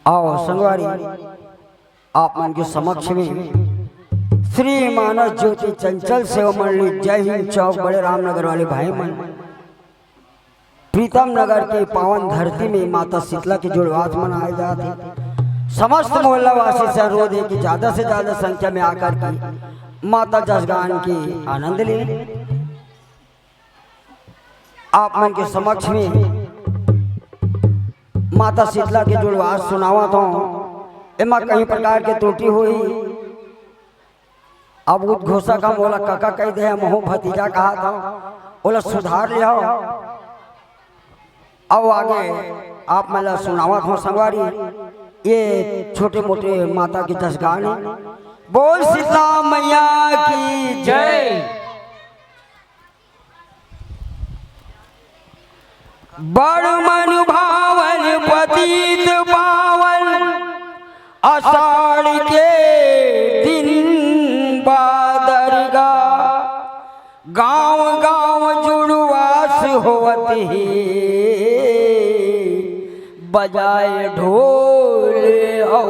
आओ संगवारी आप मन के समक्ष में श्री मानस ज्योति चंचल सेवा मंडली जय हिंद चौक बड़े रामनगर वाले भाई मन प्रीतम नगर के पावन धरती में माता शीतला के जुड़वास मनाए जाते। समस्त मोहल्ला वासी से अनुरोध है कि ज्यादा से ज्यादा संख्या में आकर के माता जसगान की आनंद लें। आप मन के समक्ष में माता शीतला के जुड़वास सुनावा तो एमा कई प्रकार के त्रुटि हुई। अब उद्घोषा का मोला काका कह दे मोह भतीजा कहा था बोला सुधार ले आओ। अब आगे आप मला सुनावा था संगवारी ये छोटे मोटे माता की जसगान बोल शीतला मैया की जय। बड़ मन भावन पतित पावन आषाढ़ के दिन बादरगा गांव गांव जुड़वास होवत ही बजाए ढोल औ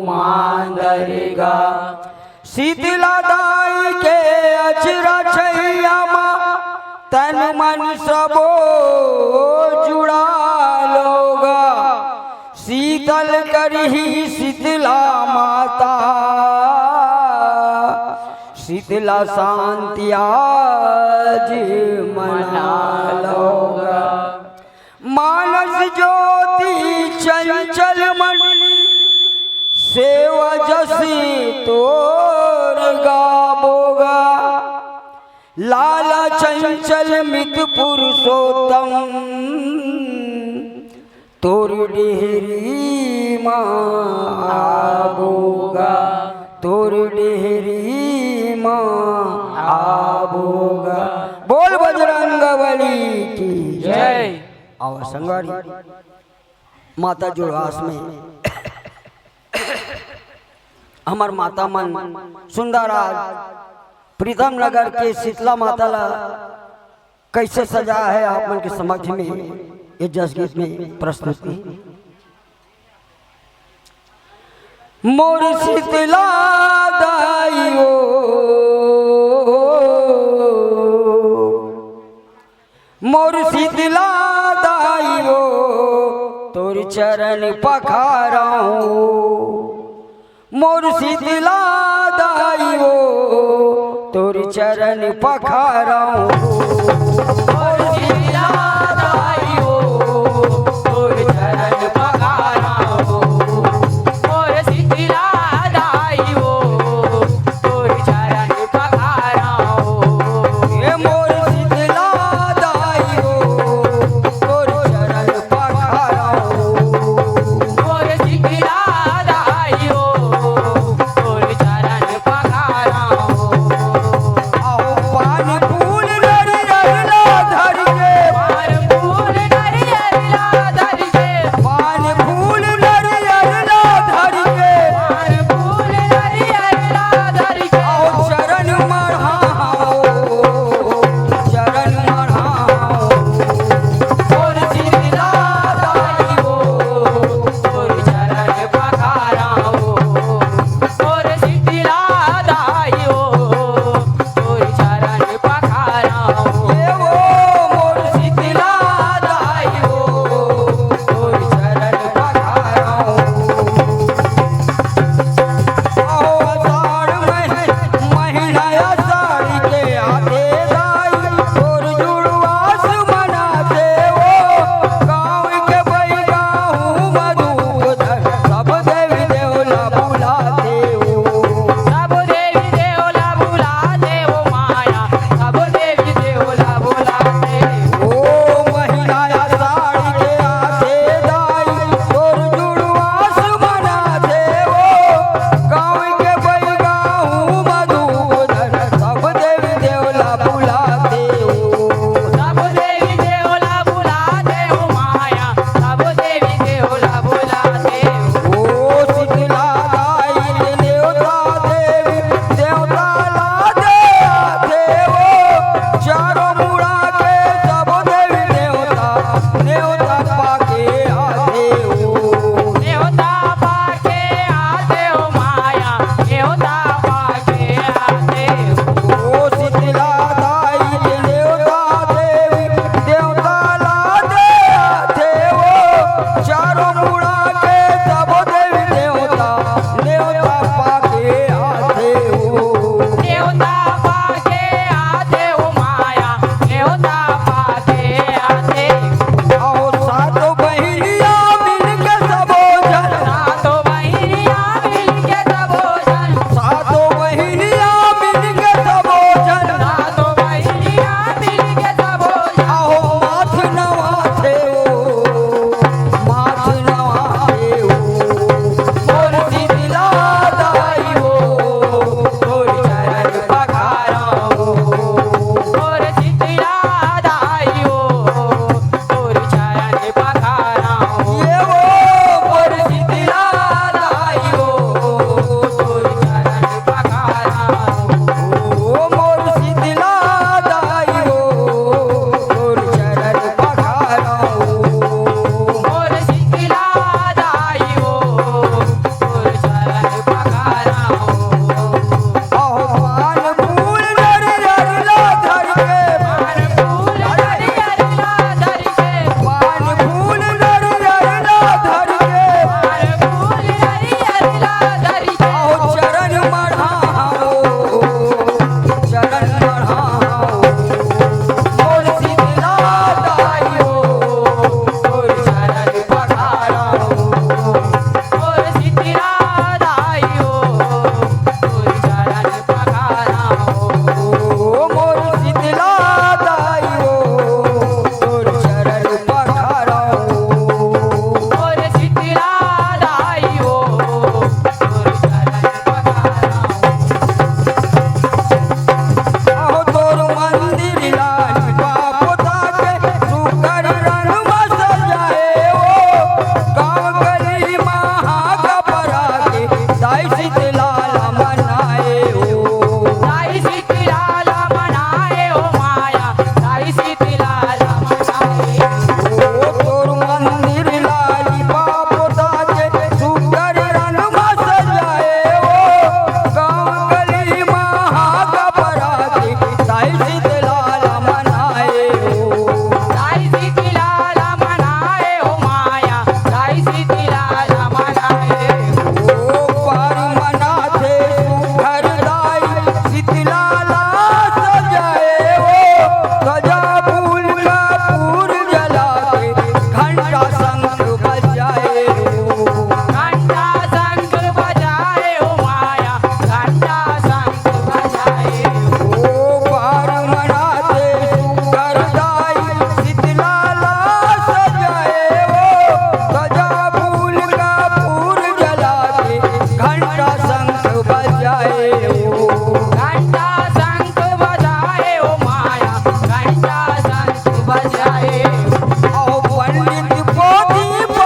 मांदरगा शीतला दाई के अचरा छैया तन मन सबो जुड़ा लोगा शीतल करही शीतला माता शीतला शांति आज मना लोगा। मानस ज्योति चंचल मंडली सेवा जसी तोर गाबोगा लाला चंचल मित पुरुषोत्तम तोर डेहरी माँ आबोगा तोर डेहरी माँ आबोगा। बोल बजरंगबली की जय। और संगवारी माता जुड़वास में हमार माता मन सुंदर प्रीतम नगर के शीतला माता ला कैसे सजा है आप मन के समक्ष में ये जस गीत में प्रस्तुति। मोर शीतला दाइयो मोर शीतला दाइयो तोर चरण पखाराऊं मोर शीतला दाइयो तोर चरण पखाराऊं मोर शीतला दाइयो तोर चरण पखाराऊं मोर शीतला दाइयो तोर चरण पखाराऊं ये मोर शीतला दाइयो तोर चरण पखाराऊं मोर शीतला दाइयो तोर चरण पखाराऊं। पान फूल नरियल धर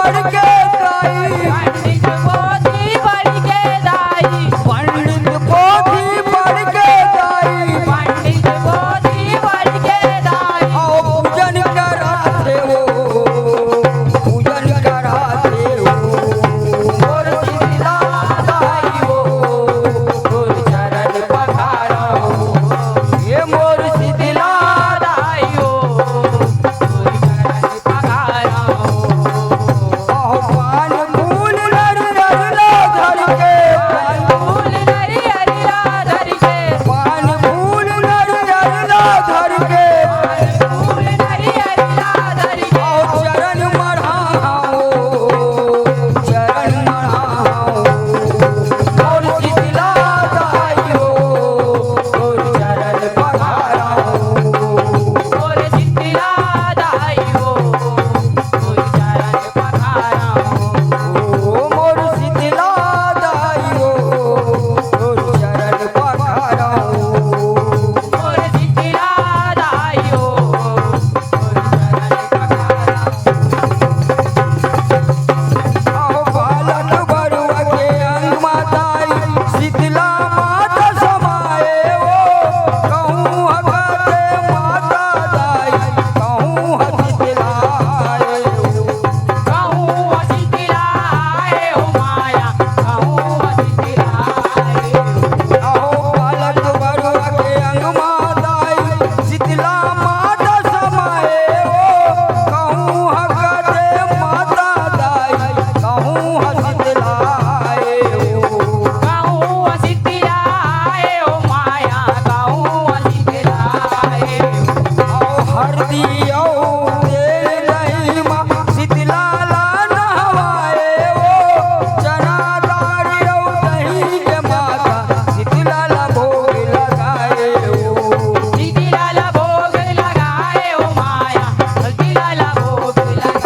बढ़ के दाई पंडित पोथी पढ़ के दाई पंडित पोथी बढ़ के दाई पंडित पोथी पढ़ के दाई आओ पूजन कराते हो पूजन कराते हो और शीतला दाई हो गुर चरण पखारो ये मोर शीतला दाई हो गुर चरण पखारो आओ पान फूल नरियला धर के फूल नरियला धर के पान फूल नरियला धर के फूल नरियला धर के आओ चरण मढ़ाओ चरण मढ़ाओ मोर शीतला दाई हो मोर चरण पखाराओ और शीतला दाई हो गुर चरण पखारो ओ मोर शीतला दाई हो मोर चरण पखाराओ और शीतला दाई हो गुर चरण पखारो आओ बालक बरुआ के अंग माताई शीतला माता समाए हो कहूँ हकते माता दाई कहूँ शीतला आए हो कहूँ शीतला आए हो माया कहूँ शीतला आए हो आओ बालक बरुआ के अंग माताई शीतला माता समाए हो कहूँ हकते माता दाई कहूँ शीतला आए हो कहूँ शीतला आए हो माया कहूँ शीतला आए हो आओ हरदी आओ तेल दही माँ शीतला ला नहवाए हो चना दाल आओ दही के माता शीतला ला भोग लगाए हो शीतला ला भोग लगाए हो माया शीतला ला भोग लगाए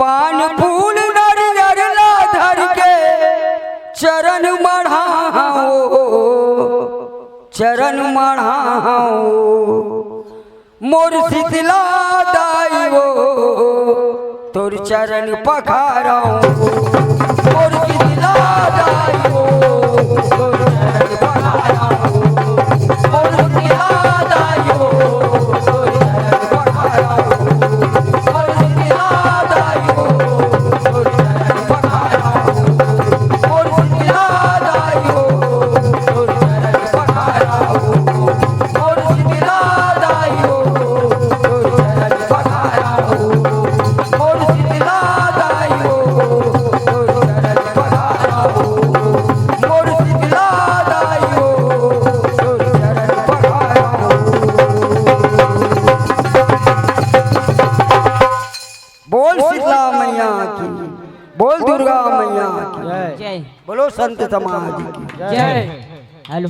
पान फूल नरियर ला धर के चरण मढ़ाओ चरण मढ़ाओ मोर शीतला दाई हो तोर चरण पखाराओ मोर शीतला दाई हो तोर चरण पखाराओ मोर शीतला दाई हो तोर चरण पखाराओ मोर शीतला दाई हो तोर चरण पखाराओ मोर शीतला दाई हो तोर चरण पखाराओ मोर शीतला दाई हो तोर चरण पखाराओ मोर शीतला दाई हो तोर चरण पखाराओ मोर शीतला दाई हो तोर चरण पखाराओ। बोल शीतला मैया की, बोल दुर्गा मैया की, जय बोलो संत समाज की। जय। हेलो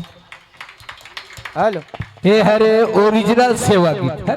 हेलो ये हरे ओरिजिनल सेवा गीत है।